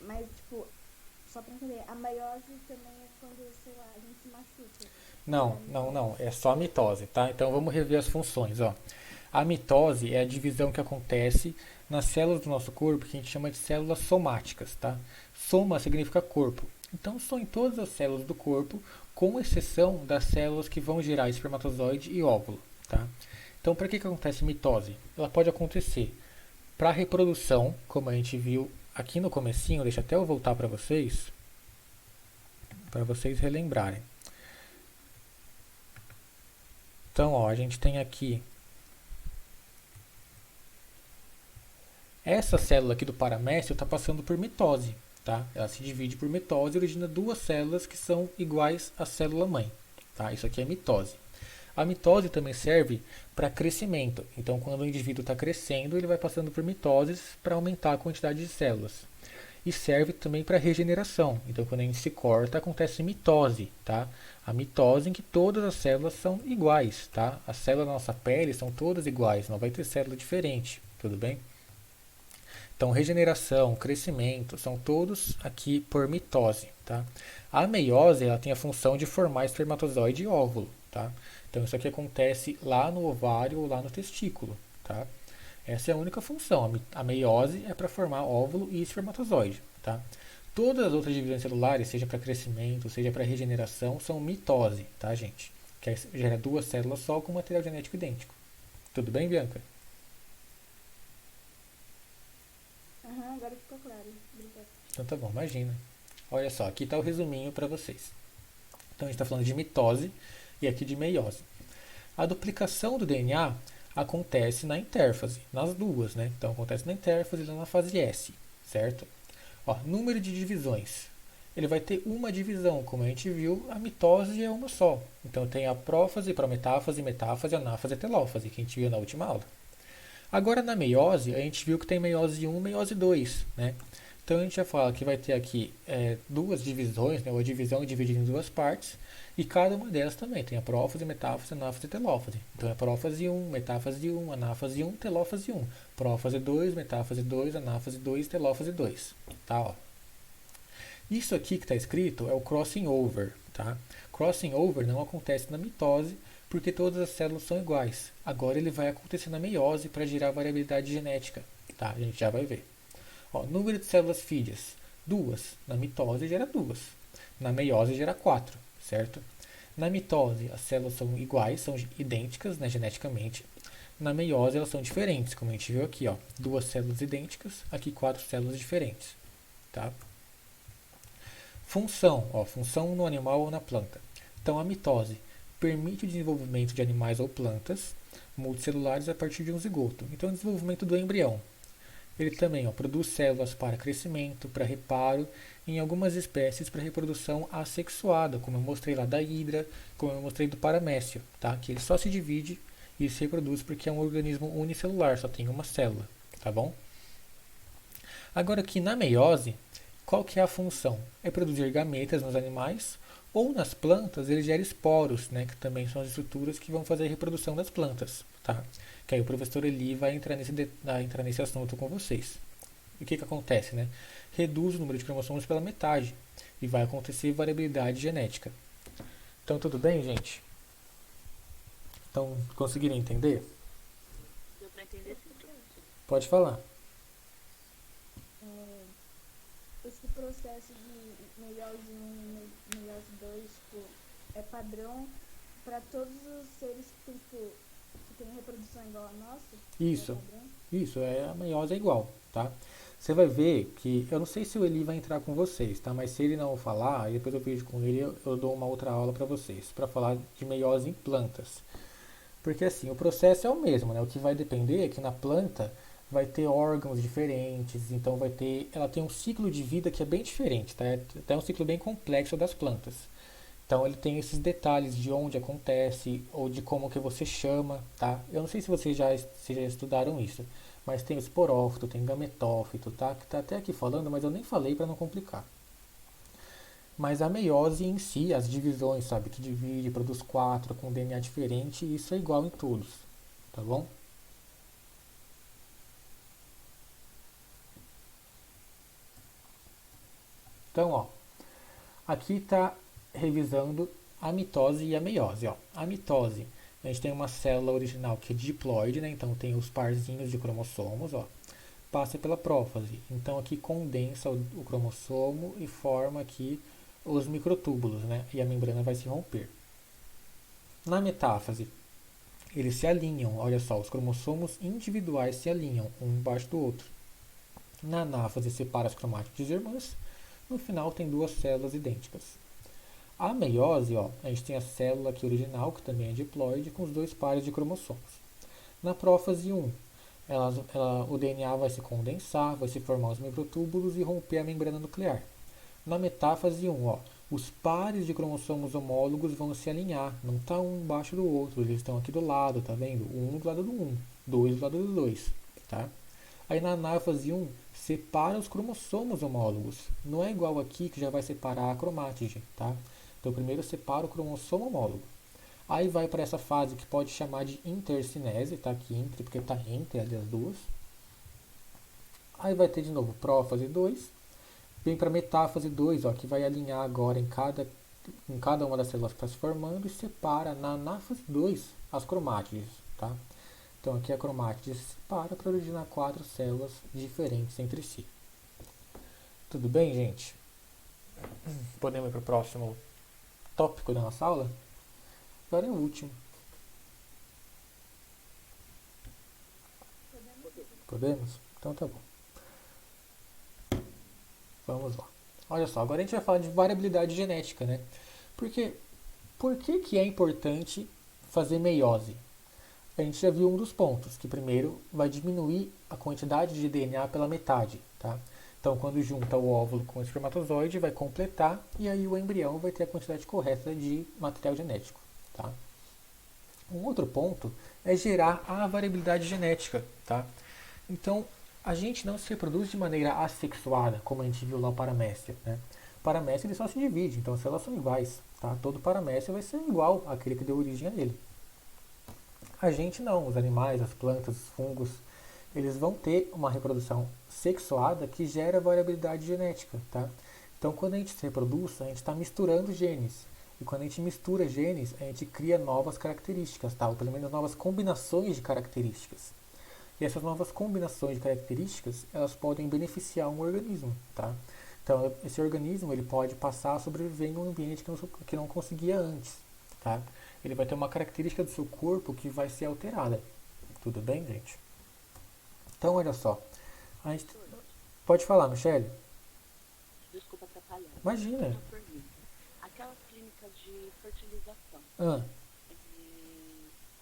mas, tipo, só pra entender, a meiose também é quando, sei lá, a gente se machuca. Não. É só a mitose, tá? Então vamos rever as funções, ó. A mitose é a divisão que acontece nas células do nosso corpo, que a gente chama de células somáticas, tá? Soma significa corpo. Então são em todas as células do corpo, com exceção das células que vão gerar espermatozoide e óvulo, tá? Então para que acontece mitose? Ela pode acontecer para reprodução, como a gente viu aqui no comecinho, deixa até eu voltar para vocês relembrarem. Então, ó, a gente tem aqui essa célula aqui do paramécio está passando por mitose, tá? Ela se divide por mitose e origina 2 células que são iguais à célula mãe, tá? Isso aqui é mitose. A mitose também serve para crescimento. Então, quando o indivíduo está crescendo, ele vai passando por mitoses para aumentar a quantidade de células. E serve também para regeneração. Então, quando a gente se corta, acontece mitose, tá? A mitose em que todas as células são iguais, tá? As células da nossa pele são todas iguais, não vai ter célula diferente, tudo bem? Então, regeneração, crescimento, são todos aqui por mitose, tá? A meiose, ela tem a função de formar espermatozoide e óvulo, tá? Então, isso aqui acontece lá no ovário ou lá no testículo, tá? Essa é a única função. A meiose é para formar óvulo e espermatozoide, tá? Todas as outras divisões celulares, seja para crescimento, seja para regeneração, são mitose, tá, gente? Que gera 2 células só com material genético idêntico. Tudo bem, Bianca? Agora ficou claro. Obrigada. Então tá bom, imagina. Olha só, aqui está o resuminho para vocês. Então a gente está falando de mitose e aqui de meiose. A duplicação do DNA acontece na intérfase, nas duas, né? Então acontece na intérfase e na fase S, certo? Ó, número de divisões. Ele vai ter uma divisão, como a gente viu, a mitose é uma só. Então tem a prófase, prometáfase, metáfase, anáfase e telófase, que a gente viu na última aula. Agora na meiose, a gente viu que tem meiose 1 e meiose 2, né? Então a gente já fala que vai ter aqui 2 divisões, né? Uma divisão é dividida em 2 partes, e cada uma delas também tem a prófase, metáfase, anáfase e telófase. Então é prófase 1, metáfase 1, anáfase 1, telófase 1. Prófase 2, metáfase 2, anáfase 2, telófase 2. Tá, ó. Isso aqui que está escrito é o crossing over, tá? Crossing over não acontece na mitose, porque todas as células são iguais. Agora ele vai acontecer na meiose para gerar variabilidade genética, tá? A gente já vai ver. Ó, número de células filhas, 2. Na mitose gera 2. Na meiose gera 4, certo? Na mitose as células são iguais, são idênticas, né, geneticamente. Na meiose elas são diferentes, como a gente viu aqui, ó. 2 células idênticas, aqui 4 células diferentes, tá? Função, ó, função no animal ou na planta. Então, a mitose permite o desenvolvimento de animais ou plantas multicelulares a partir de um zigoto. Então, o desenvolvimento do embrião. Ele também produz células para crescimento, para reparo, e em algumas espécies para reprodução assexuada, como eu mostrei lá da hidra, como eu mostrei do paramécio, tá? Que ele só se divide e se reproduz porque é um organismo unicelular, só tem uma célula, tá bom? Agora aqui na meiose, qual que é a função? É produzir gametas nos animais ou nas plantas ele gera esporos, né, que também são as estruturas que vão fazer a reprodução das plantas, tá? Que aí o professor Eli vai entrar nesse assunto com vocês. E o que acontece, né? Reduz o número de cromossomos pela metade e vai acontecer variabilidade genética. Então tudo bem, gente? Então conseguiram entender? Deu pra entender sim. Pode falar. Esse processo de meiose 1 e meiose 2, tipo, é padrão para todos os seres que têm reprodução igual a nossa? Isso, a meiose é igual, tá? Você vai ver que, eu não sei se o Eli vai entrar com vocês, tá? Mas se ele não falar, e depois eu vejo com ele, eu dou uma outra aula para vocês, para falar de meiose em plantas. Porque assim, o processo é o mesmo, né? O que vai depender é que na planta vai ter órgãos diferentes, então ela tem um ciclo de vida que é bem diferente, tá? É até um ciclo bem complexo das plantas. Então ele tem esses detalhes de onde acontece ou de como que você chama, tá? Eu não sei se vocês já estudaram isso, mas tem o esporófito, tem gametófito, tá? Que tá até aqui falando, mas eu nem falei para não complicar. Mas a meiose em si, as divisões, sabe, que divide, produz 4 com DNA diferente, isso é igual em todos, tá bom? Então, ó, aqui está revisando a mitose e a meiose. Ó. A mitose, a gente tem uma célula original que é diploide, né? Então tem os parzinhos de cromossomos, ó. Passa pela prófase. Então aqui condensa o cromossomo e forma aqui os microtúbulos, né? E a membrana vai se romper. Na metáfase, eles se alinham, olha só, os cromossomos individuais se alinham um embaixo do outro. Na anáfase separa as cromátides irmãs. No final tem duas células idênticas. A meiose, ó, a gente tem a célula aqui original, que também é diploide, com os dois pares de cromossomos. Na prófase 1, o DNA vai se condensar, vai se formar os microtúbulos e romper a membrana nuclear. Na metáfase 1, ó, os pares de cromossomos homólogos vão se alinhar, não está um embaixo do outro, eles estão aqui do lado, tá vendo? Um do lado do 1, 2 do lado do 2, tá? Aí na anáfase 1, separa os cromossomos homólogos. Não é igual aqui que já vai separar a cromátide, tá? Então primeiro separa o cromossomo homólogo. Aí vai para essa fase que pode chamar de intercinese, tá aqui entre, porque está entre ali as duas. Aí vai ter de novo prófase 2. Vem para metáfase 2, ó, que vai alinhar agora em cada uma das células que está se formando e separa na anáfase 2 as cromátides, tá? Então aqui a cromátide se separa para originar 4 células diferentes entre si. Tudo bem, gente? Podemos ir para o próximo tópico da nossa aula? Agora é o último. Podemos? Então tá bom. Vamos lá. Olha só, agora a gente vai falar de variabilidade genética, né? Porque por que é importante fazer meiose? A gente já viu um dos pontos, que primeiro vai diminuir a quantidade de DNA pela metade, tá? Então, quando junta o óvulo com o espermatozoide, vai completar e aí o embrião vai ter a quantidade correta de material genético, tá? Um outro ponto é gerar a variabilidade genética, tá? Então, a gente não se reproduz de maneira assexuada, como a gente viu lá o paramécio, né? O paramécio ele só se divide, então as células são iguais, tá? Todo paramécio vai ser igual àquele que deu origem a ele. A gente não, os animais, as plantas, os fungos, eles vão ter uma reprodução sexuada que gera variabilidade genética, tá? Então, quando a gente se reproduz, a gente está misturando genes. E quando a gente mistura genes, a gente cria novas características, tá? Ou pelo menos novas combinações de características. E essas novas combinações de características, elas podem beneficiar um organismo, tá? Então, esse organismo ele pode passar a sobreviver em um ambiente que não conseguia antes, tá? Ele vai ter uma característica do seu corpo que vai ser alterada. Tudo bem, gente? Então, olha só. A gente... Pode falar, Michele. Desculpa atrapalhar. atrapalhar. Imagina. Uma pergunta. Aquelas clínicas de fertilização,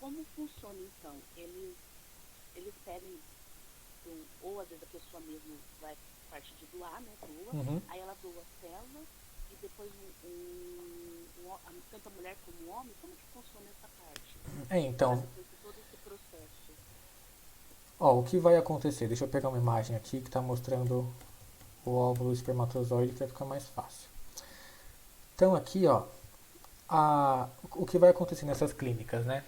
como funciona então? Eles pedem, ou às vezes a pessoa mesmo vai parte de doar, né, doa, aí ela doa a célula e depois tanto a mulher como o homem, como que funciona essa parte? Então, Todo esse processo. o que vai acontecer? Deixa eu pegar uma imagem aqui que está mostrando o óvulo e o espermatozoide para ficar mais fácil. Então aqui, o que vai acontecer nessas clínicas, né?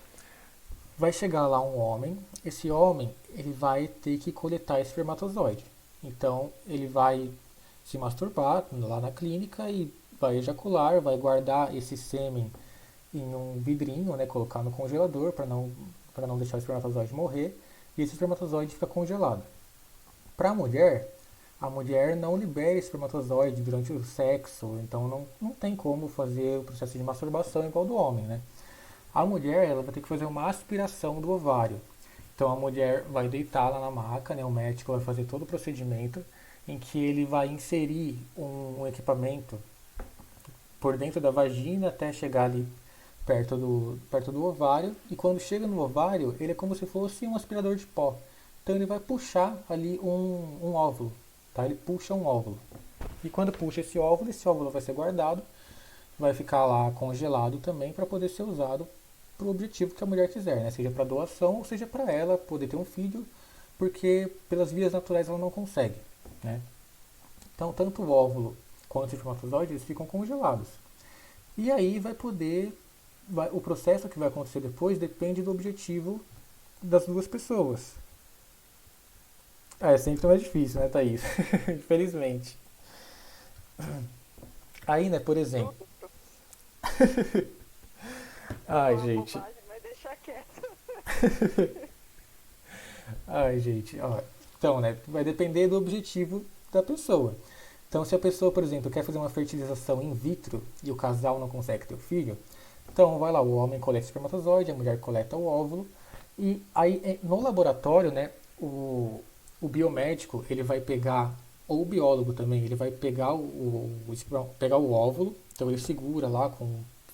Vai chegar lá um homem, esse homem ele vai ter que coletar esse espermatozoide. Então ele vai se masturbar lá na clínica e vai ejacular, vai guardar esse sêmen em um vidrinho, né, colocar no congelador para não deixar o espermatozoide morrer, e esse espermatozoide fica congelado. Para a mulher não libera espermatozoide durante o sexo, então não tem como fazer o processo de masturbação igual do homem, né? A mulher ela vai ter que fazer uma aspiração do ovário. Então a mulher vai deitar lá na maca, né? O médico vai fazer todo o procedimento em que ele vai inserir um equipamento por dentro da vagina até chegar ali perto do ovário. E quando chega no ovário, ele é como se fosse um aspirador de pó. Então ele vai puxar ali um óvulo. Tá? Ele puxa um óvulo. E quando puxa esse óvulo vai ser guardado, vai ficar lá congelado também para poder ser usado para o objetivo que a mulher quiser, né? Seja para doação ou seja para ela poder ter um filho, porque pelas vias naturais ela não consegue, né? Então tanto o óvulo quanto o espermatozoide eles ficam congelados. E aí o processo que vai acontecer depois depende do objetivo das duas pessoas. É sempre mais difícil, né, Thaís? Infelizmente. Aí, né, por exemplo. Ai, gente. Vai deixar quieto. Ai, gente. Então, né, vai depender do objetivo da pessoa. Então, se a pessoa, por exemplo, quer fazer uma fertilização in vitro e o casal não consegue ter o filho, então vai lá, o homem coleta o espermatozoide, a mulher coleta o óvulo, e aí no laboratório, né, o biomédico, ele vai pegar, ou o biólogo também, ele vai pegar pegar o óvulo, então ele segura lá,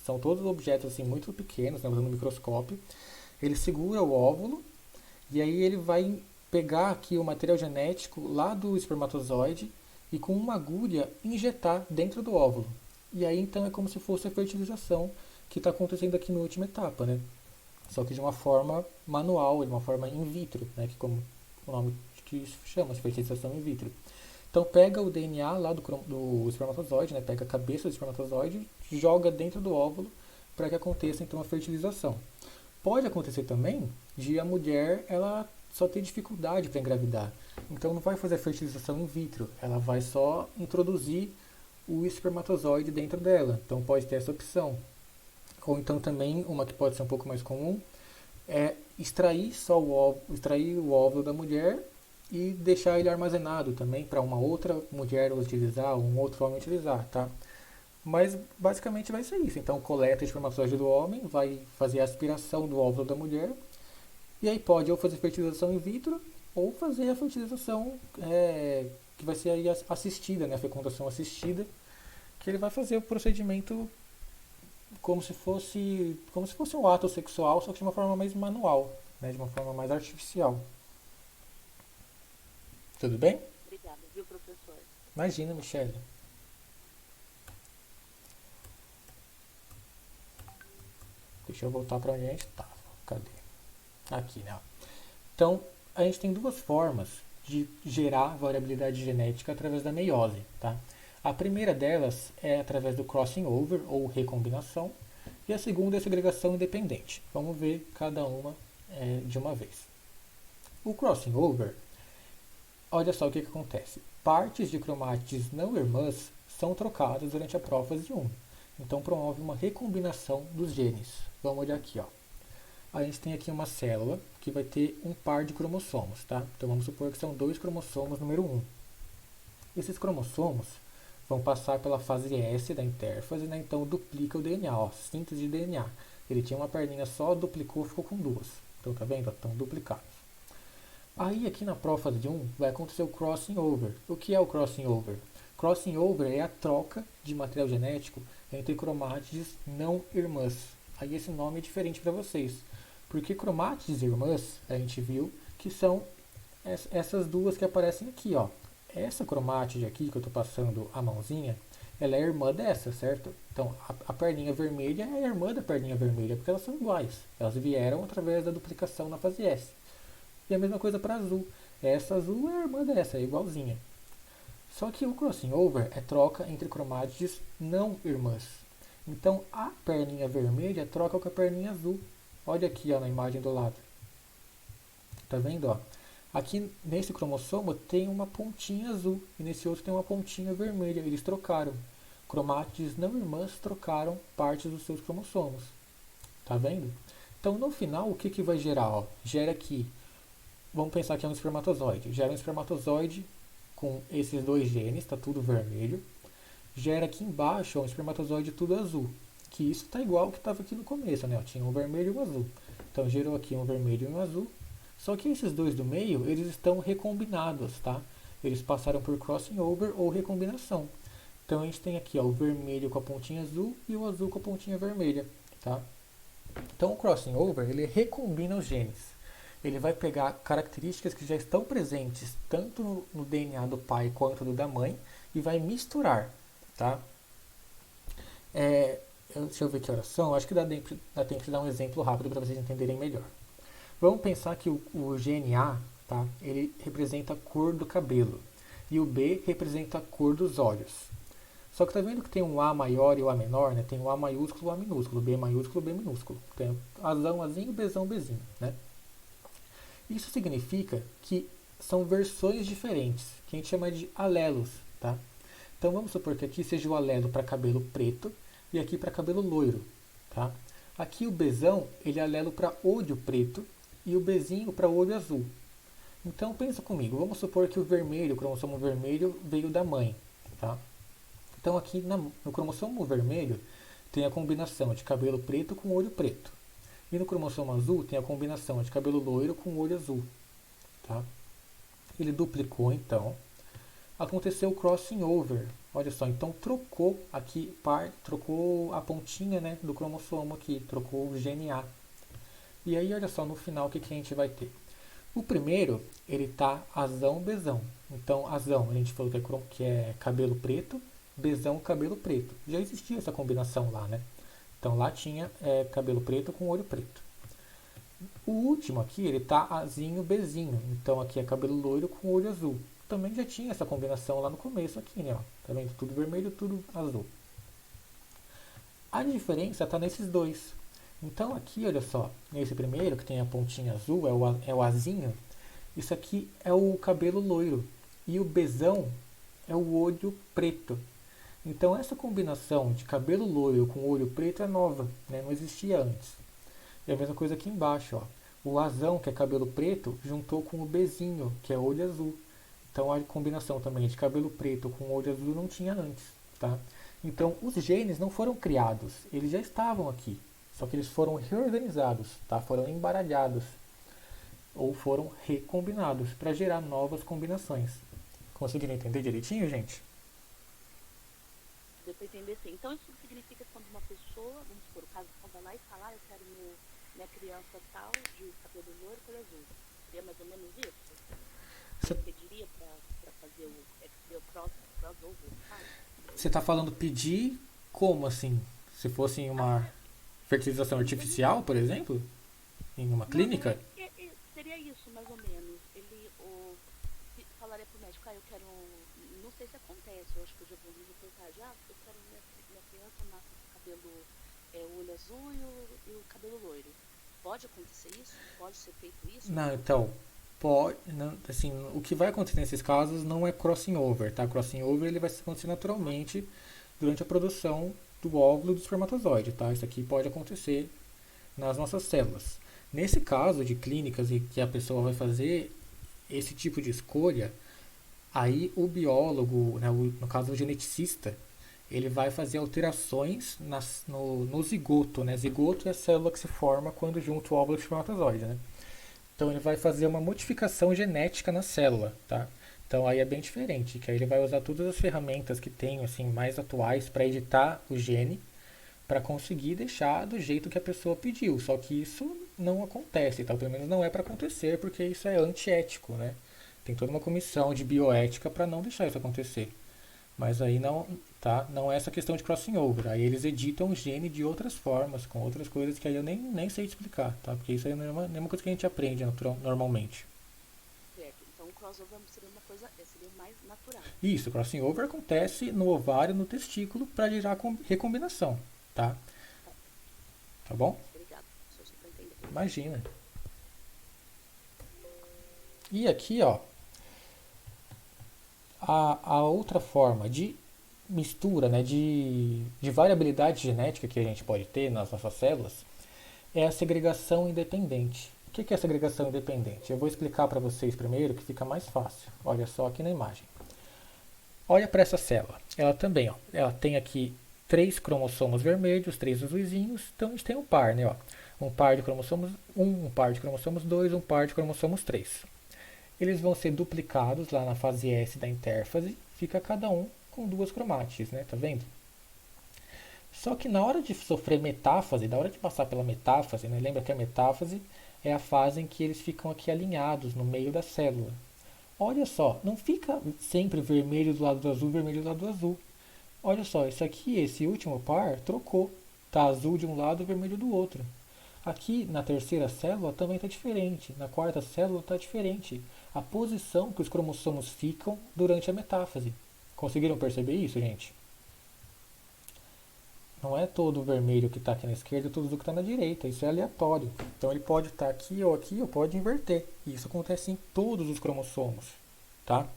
são todos objetos assim muito pequenos, né, usando um microscópio, ele segura o óvulo, e aí ele vai pegar aqui o material genético lá do espermatozoide e com uma agulha injetar dentro do óvulo. E aí então é como se fosse a fertilização que está acontecendo aqui na última etapa, né? Só que de uma forma manual, de uma forma in vitro, né? Que como o nome que chama, fertilização in vitro. Então pega o DNA lá do espermatozoide, né? Pega a cabeça do espermatozoide, joga dentro do óvulo para que aconteça então a fertilização. Pode acontecer também de a mulher ela só ter dificuldade para engravidar. Então não vai fazer a fertilização in vitro, ela vai só introduzir o espermatozoide dentro dela. Então pode ter essa opção. Ou então também, uma que pode ser um pouco mais comum, é extrair o óvulo da mulher e deixar ele armazenado também para uma outra mulher utilizar, ou um outro homem utilizar, tá? Mas basicamente vai ser isso. Então coleta o espermatozoide do homem, vai fazer a aspiração do óvulo da mulher, e aí pode ou fazer fertilização in vitro, ou fazer a fertilização que vai ser aí assistida, né? A fecundação assistida, que ele vai fazer o procedimento como se fosse um ato sexual, só que de uma forma mais manual, né? De uma forma mais artificial. Tudo bem? Obrigada, viu, professor? Imagina, Michele. Deixa eu voltar para onde a gente estava. Cadê? Aqui, né? Então, a gente tem duas formas de gerar variabilidade genética através da meiose, tá? A primeira delas é através do crossing over, ou recombinação, e a segunda é a segregação independente. Vamos ver cada uma de uma vez. O crossing over, olha só o que acontece. Partes de cromátides não irmãs são trocadas durante a prófase 1. Então promove uma recombinação dos genes. Vamos olhar aqui, ó. A gente tem aqui uma célula que vai ter um par de cromossomos, tá? Então vamos supor que são 2 cromossomos número 1. Esses cromossomos vão passar pela fase S da intérfase, né? Então duplica o DNA, ó, síntese de DNA. Ele tinha uma perninha só, duplicou, ficou com 2. Então tá vendo? Estão duplicados. Aí aqui na prófase 1 vai acontecer o crossing over. O que é o crossing over? Crossing over é a troca de material genético entre cromátides não irmãs. Aí esse nome é diferente para vocês. Porque cromátides irmãs, a gente viu que são essas duas que aparecem aqui, ó. Essa cromátide aqui que eu estou passando a mãozinha, ela é irmã dessa, certo? Então, a perninha vermelha é a irmã da perninha vermelha, porque elas são iguais. Elas vieram através da duplicação na fase S. E a mesma coisa para azul. Essa azul é a irmã dessa, é igualzinha. Só que o crossing over é troca entre cromátides não irmãs. Então, a perninha vermelha troca com a perninha azul. Olha aqui, ó, na imagem do lado. Tá vendo, ó? Aqui nesse cromossomo tem uma pontinha azul e nesse outro tem uma pontinha vermelha. Eles trocaram. Cromátides não irmãs trocaram partes dos seus cromossomos. Tá vendo? Então, no final, o que vai gerar? Ó? Gera aqui, vamos pensar que é um espermatozoide. Gera um espermatozoide com esses dois genes, tá tudo vermelho. Gera aqui embaixo ó, um espermatozoide tudo azul. Que isso está igual ao que estava aqui no começo, né? Ó, tinha um vermelho e um azul. Então, gerou aqui um vermelho e um azul. Só que esses dois do meio, eles estão recombinados, tá? Eles passaram por crossing over ou recombinação. Então, a gente tem aqui ó, o vermelho com a pontinha azul e o azul com a pontinha vermelha, tá? Então, o crossing over, ele recombina os genes. Ele vai pegar características que já estão presentes tanto no DNA do pai quanto do da mãe e vai misturar, tá? Deixa eu ver que horas são. Acho que dá tempo de dar um exemplo rápido para vocês entenderem melhor. Vamos pensar que o gene A, tá? Ele representa a cor do cabelo e o B representa a cor dos olhos. Só que tá vendo que tem um A maior e o A menor, né? Tem o A maiúsculo e o A minúsculo, B maiúsculo, B minúsculo. Tem Azão, Azinho, Bzão, Bzinho, né? Isso significa que são versões diferentes, que a gente chama de alelos, tá? Então vamos supor que aqui seja o alelo para cabelo preto e aqui para cabelo loiro, tá? Aqui o Bzão, ele é alelo para olho preto e o Bzinho para olho azul. Então pensa comigo, vamos supor que o vermelho, o cromossomo vermelho veio da mãe, tá? Então aqui no cromossomo vermelho tem a combinação de cabelo preto com olho preto. E no cromossomo azul tem a combinação de cabelo loiro com olho azul. Tá? Ele duplicou então. Aconteceu o crossing over. Olha só, então trocou aqui, trocou a pontinha né, do cromossomo aqui, trocou o gene A. E aí olha só no final o que a gente vai ter. O primeiro, ele tá azão, bezão. Então azão, a gente falou que é cabelo preto, bezão, cabelo preto. Já existia essa combinação lá, né? Então lá tinha cabelo preto com olho preto. O último aqui, ele tá azinho, bezinho. Então aqui é cabelo loiro com olho azul. Também já tinha essa combinação lá no começo aqui, né? Ó. Tá vendo? Tudo vermelho, tudo azul. A diferença tá nesses dois. Então aqui, olha só, nesse primeiro que tem a pontinha azul, é o azinho. Isso aqui é o cabelo loiro. E o bezão é o olho preto. Então essa combinação de cabelo loiro com olho preto é nova, né? Não existia antes. E a mesma coisa aqui embaixo, ó. O azão, que é cabelo preto, juntou com o bezinho, que é olho azul. Então a combinação também de cabelo preto com olho azul não tinha antes, tá? Então os genes não foram criados, eles já estavam aqui. Só que eles foram reorganizados, tá? Foram embaralhados ou foram recombinados para gerar novas combinações. Conseguiram entender direitinho, gente? Deu para entender sim. Então isso significa que quando uma pessoa, vamos supor, o caso vai lá e fala, eu quero minha criança tal de cabelo loiro e cabelo azul. Seria mais ou menos isso? Você pediria para fazer o crossover, sabe? Você está falando pedir como assim? Se fosse uma fertilização artificial, por exemplo? Em uma clínica? Seria isso, mais ou menos. Ele falaria pro médico, eu quero. Não sei se acontece, eu acho que eu já ouvi reportagem, eu quero minha criança nasce com cabelo olho azul e o cabelo loiro. Pode acontecer isso? Pode ser feito isso? Não, então. Pode, não, assim, o que vai acontecer nesses casos não é crossing over, tá? Crossing over ele vai acontecer naturalmente durante a produção do óvulo e do espermatozoide, tá? Isso aqui pode acontecer nas nossas células. Nesse caso de clínicas em que a pessoa vai fazer esse tipo de escolha, aí o biólogo, né, no caso o geneticista, ele vai fazer alterações no zigoto, né? Zigoto é a célula que se forma quando junta o óvulo e o espermatozoide, né? Então ele vai fazer uma modificação genética na célula, tá? Então aí é bem diferente, que aí ele vai usar todas as ferramentas que tem assim mais atuais para editar o gene, para conseguir deixar do jeito que a pessoa pediu. Só que isso não acontece, tá? Pelo menos não é para acontecer, porque isso é antiético, né? Tem toda uma comissão de bioética para não deixar isso acontecer. Mas aí não, tá? Não é essa questão de crossing over. Aí eles editam o gene de outras formas, com outras coisas que aí eu nem sei te explicar, tá? Porque isso aí não é uma coisa que a gente aprende normalmente. Certo. Então o crossover seria uma coisa, seria mais natural. Isso, o crossing over acontece no ovário, no testículo, para gerar recombinação, tá? Tá bom? Obrigada, professor, para entender. Imagina. E aqui, ó, a outra forma de mistura, né, de variabilidade genética que a gente pode ter nas nossas células é a segregação independente. O que é a segregação independente? Eu vou explicar para vocês primeiro que fica mais fácil. Olha só aqui na imagem. Olha para essa célula. Ela também, ó, ela tem aqui 3 cromossomos vermelhos, 3 azuisinhos. Então a gente tem um par, né? Ó, um par de cromossomos 1, um par de cromossomos 2, um par de cromossomos 3. Eles vão ser duplicados lá na fase S da intérfase. Fica cada um com 2 cromátides, né? Tá vendo? Só que na hora de sofrer metáfase, na hora de passar pela metáfase, né? Lembra que a metáfase é a fase em que eles ficam aqui alinhados no meio da célula. Olha só, não fica sempre vermelho do lado do azul, vermelho do lado do azul. Olha só, isso aqui, esse último par, trocou. Tá azul de um lado e vermelho do outro. Aqui na terceira célula também está diferente. Na quarta célula está diferente. A posição que os cromossomos ficam durante a metáfase. Conseguiram perceber isso, gente? Não é todo o vermelho que está aqui na esquerda e todo o que está na direita. Isso é aleatório. Então ele pode estar aqui, ou pode inverter. E isso acontece em todos os cromossomos. Tá?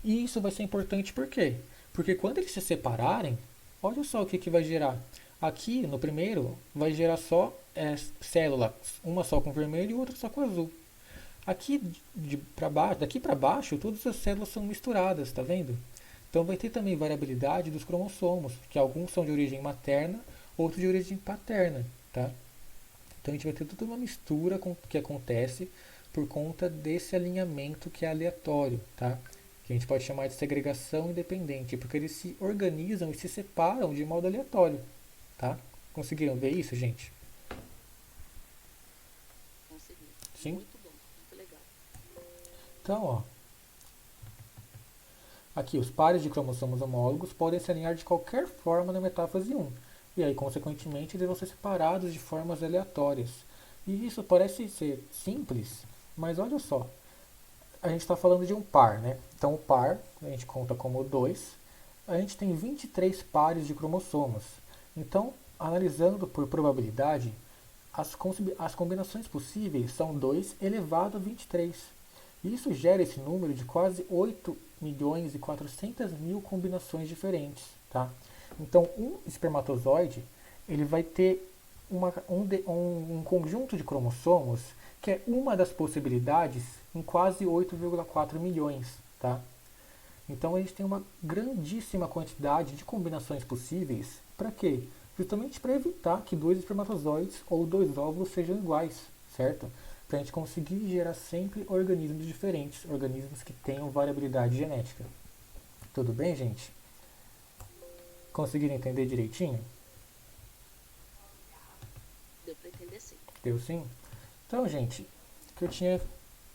E isso vai ser importante por quê? Porque quando eles se separarem, olha só o que vai gerar. Aqui no primeiro vai gerar só células, uma só com vermelho e outra só com azul. Aqui daqui para baixo, todas as células são misturadas, tá vendo? Então vai ter também variabilidade dos cromossomos, que alguns são de origem materna, outros de origem paterna, tá? Então a gente vai ter toda uma mistura que acontece por conta desse alinhamento que é aleatório, tá? Que a gente pode chamar de segregação independente, porque eles se organizam e se separam de modo aleatório, tá? Conseguiram ver isso, gente? Consegui. Sim? Muito bom, muito legal. Então, ó, aqui os pares de cromossomos homólogos podem se alinhar de qualquer forma na metáfase 1, e aí, consequentemente, eles vão ser separados de formas aleatórias. E isso parece ser simples, mas olha só, a gente está falando de um par, né? Então o par, a gente conta como 2, a gente tem 23 pares de cromossomos. Então, analisando por probabilidade, as combinações possíveis são 2 elevado a 23. E isso gera esse número de quase 8.400.000 combinações diferentes. Tá? Então, um espermatozoide ele vai ter um conjunto de cromossomos que é uma das possibilidades em quase 8,4 milhões. Tá? Então, a gente tem uma grandíssima quantidade de combinações possíveis. Para quê? Justamente para evitar que 2 espermatozoides ou 2 óvulos sejam iguais, certo? Para a gente conseguir gerar sempre organismos diferentes, organismos que tenham variabilidade genética. Tudo bem, gente? Conseguiram entender direitinho? Deu para entender sim. Deu sim? Então, gente, o que eu tinha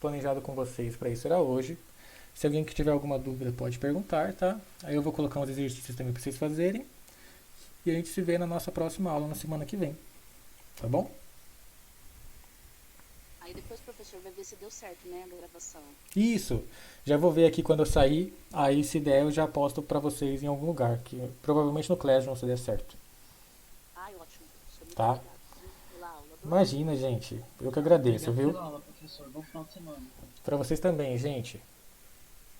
planejado com vocês para isso era hoje. Se alguém que tiver alguma dúvida pode perguntar, tá? Aí eu vou colocar uns exercícios também para vocês fazerem. E a gente se vê na nossa próxima aula na semana que vem. Tá bom? Aí depois o professor vai ver se deu certo, né, a gravação. Isso! Já vou ver aqui quando eu sair. Aí, se der, eu já posto pra vocês em algum lugar. Que provavelmente no Classroom se der certo. Ai, ótimo, professor. Muito Tá? obrigada. Pela aula. Imagina, gente. Eu que agradeço, Obrigado viu? pela aula, professor. Bom final de semana. Pra vocês também, gente.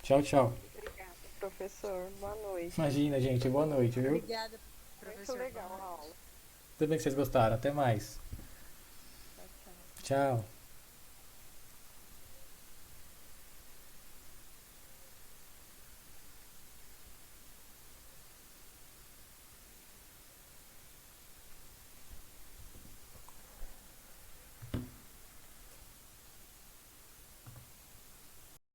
Tchau, tchau. Obrigada, professor. Boa noite. Imagina, gente. Boa noite, viu? Obrigada, Muito professor. legal a aula. Tudo bem que vocês gostaram. Até mais. Tchau, tchau. Tchau.